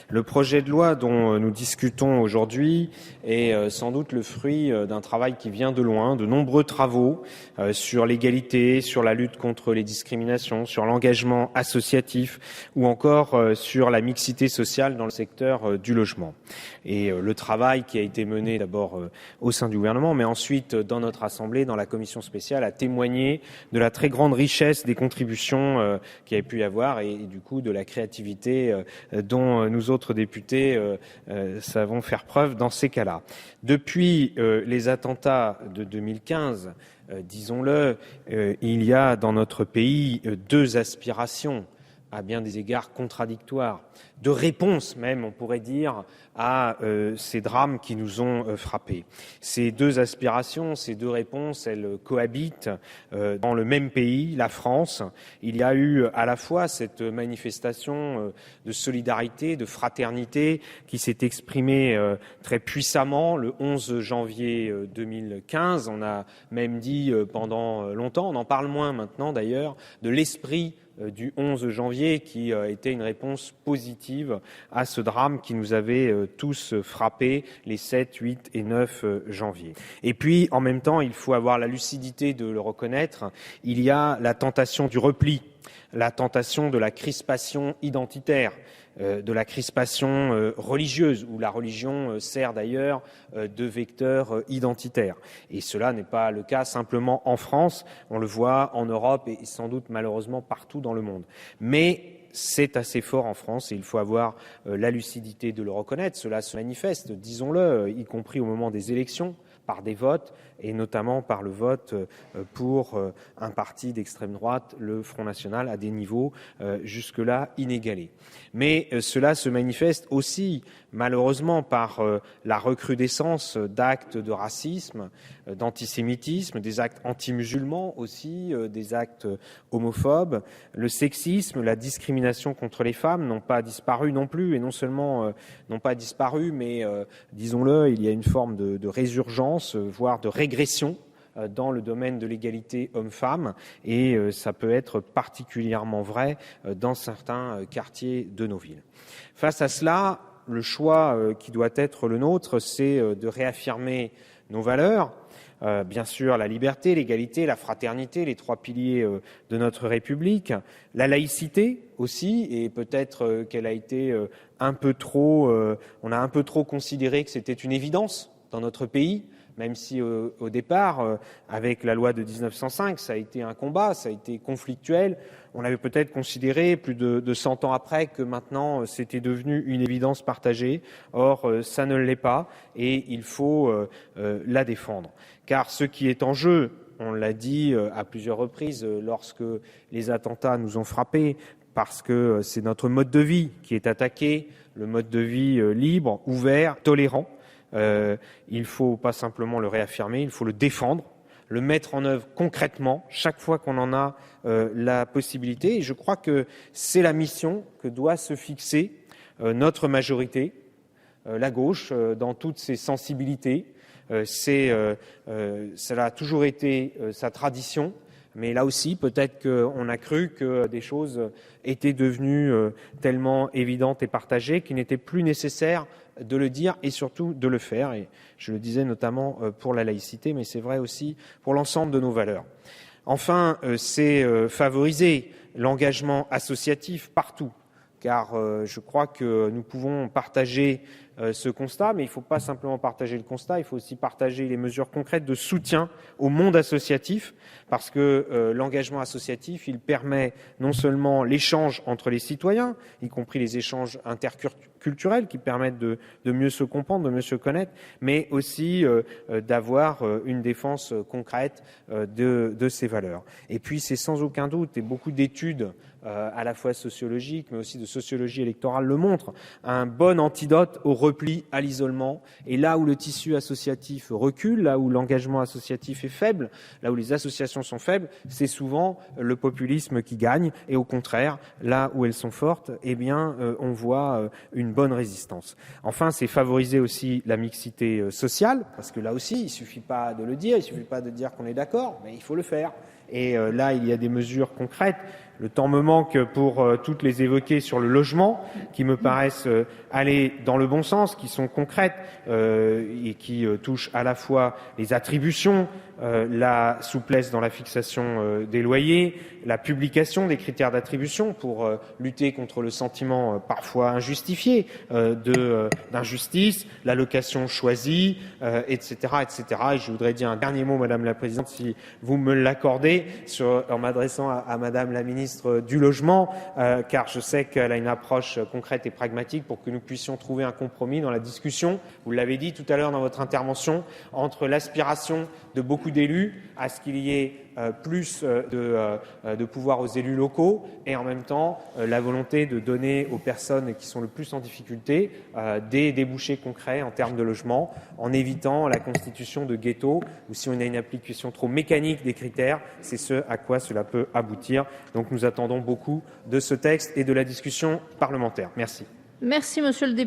Le projet de loi dont nous discutons aujourd'hui est sans doute le fruit d'un travail qui vient de loin, de nombreux travaux sur l'égalité, sur la lutte contre les discriminations, sur l'engagement associatif ou encore sur la mixité sociale dans le secteur du logement. Et le travail qui a été mené d'abord au sein du gouvernement, mais ensuite dans notre Assemblée, dans la commission spéciale, a témoigné de la très grande richesse des contributions qu'il y a pu y avoir et du coup de la créativité dont nous autres députés savons faire preuve dans ces cas-là. Depuis les attentats de 2015, disons-le, il y a dans notre pays deux aspirations à bien des égards contradictoires, de réponse même, on pourrait dire, à ces drames qui nous ont frappés. Ces deux aspirations, ces deux réponses, elles cohabitent dans le même pays, la France. Il y a eu à la fois cette manifestation de solidarité, de fraternité qui s'est exprimée très puissamment le 11 janvier 2015. On a même dit pendant longtemps, on en parle moins maintenant d'ailleurs, de l'esprit du 11 janvier qui était une réponse positive à ce drame qui nous avait tous frappés les 7, 8 et 9 janvier. Et puis, en même temps, il faut avoir la lucidité de le reconnaître, il y a la tentation du repli, la tentation de la crispation identitaire, de la crispation religieuse, où la religion sert d'ailleurs de vecteur identitaire. Et cela n'est pas le cas simplement en France, on le voit en Europe et sans doute malheureusement partout dans le monde. Mais c'est assez fort en France et il faut avoir la lucidité de le reconnaître. Cela se manifeste, disons-le, y compris au moment des élections, par des votes et notamment par le vote pour un parti d'extrême droite, le Front National, à des niveaux jusque-là inégalés. Mais cela se manifeste aussi, malheureusement, par la recrudescence d'actes de racisme, d'antisémitisme, des actes anti-musulmans aussi, des actes homophobes. Le sexisme, la discrimination contre les femmes n'ont pas disparu non plus, et non seulement n'ont pas disparu, mais disons-le, il y a une forme de résurgence, voire de régression dans le domaine de l'égalité homme-femme, et ça peut être particulièrement vrai dans certains quartiers de nos villes. Face à cela, le choix qui doit être le nôtre, c'est de réaffirmer nos valeurs, bien sûr la liberté, l'égalité, la fraternité, les trois piliers de notre République, la laïcité aussi, et peut-être qu'elle a été un peu trop, on a un peu trop considéré que c'était une évidence dans notre pays, même si au départ, avec la loi de 1905, ça a été un combat, ça a été conflictuel. On avait peut-être considéré, plus de 100 ans après, que maintenant c'était devenu une évidence partagée. Or, ça ne l'est pas et il faut la défendre. Car ce qui est en jeu, on l'a dit à plusieurs reprises lorsque les attentats nous ont frappés, parce que c'est notre mode de vie qui est attaqué, le mode de vie libre, ouvert, tolérant. Il ne faut pas simplement le réaffirmer, il faut le défendre, le mettre en œuvre concrètement chaque fois qu'on en a la possibilité. Et je crois que c'est la mission que doit se fixer notre majorité, la gauche, dans toutes ses sensibilités. Cela a toujours été sa tradition. Mais là aussi, peut-être qu'on a cru que des choses étaient devenues tellement évidentes et partagées qu'il n'était plus nécessaire de le dire et surtout de le faire. Et je le disais notamment pour la laïcité, mais c'est vrai aussi pour l'ensemble de nos valeurs. Enfin, c'est favoriser l'engagement associatif partout, car je crois que nous pouvons partager ce constat, mais il ne faut pas simplement partager le constat, il faut aussi partager les mesures concrètes de soutien au monde associatif, parce que l'engagement associatif, il permet non seulement l'échange entre les citoyens, y compris les échanges interculturels qui permettent de mieux se comprendre, de mieux se connaître, mais aussi d'avoir une défense concrète de ces valeurs. Et puis c'est sans aucun doute, et beaucoup d'études à la fois sociologiques, mais aussi de sociologie électorale le montrent, un bon antidote au repli, à l'isolement. Et là où le tissu associatif recule, là où l'engagement associatif est faible, là où les associations sont faibles, c'est souvent le populisme qui gagne. Et au contraire, là où elles sont fortes, eh bien, on voit une bonne résistance. Enfin, c'est favoriser aussi la mixité sociale, parce que là aussi, il ne suffit pas de le dire, il ne suffit pas de dire qu'on est d'accord, mais il faut le faire. Et là, il y a des mesures concrètes. Le temps me manque pour toutes les évoquer sur le logement, qui me paraissent aller dans le bon sens, qui sont concrètes et qui touchent à la fois les attributions, la souplesse dans la fixation des loyers, la publication des critères d'attribution pour lutter contre le sentiment parfois injustifié d'injustice, la location choisie, etc., etc. Et je voudrais dire un dernier mot, Madame la Présidente, si vous me l'accordez, en m'adressant à Madame la Ministre du Logement, car je sais qu'elle a une approche concrète et pragmatique pour que nous puissions trouver un compromis dans la discussion, vous l'avez dit tout à l'heure dans votre intervention, entre l'aspiration de beaucoup d'élus à ce qu'il y ait plus de pouvoir aux élus locaux et en même temps la volonté de donner aux personnes qui sont le plus en difficulté des débouchés concrets en termes de logement, en évitant la constitution de ghettos ou si on a une application trop mécanique des critères, c'est ce à quoi cela peut aboutir. Donc nous attendons beaucoup de ce texte et de la discussion parlementaire. Merci. Merci, monsieur le député.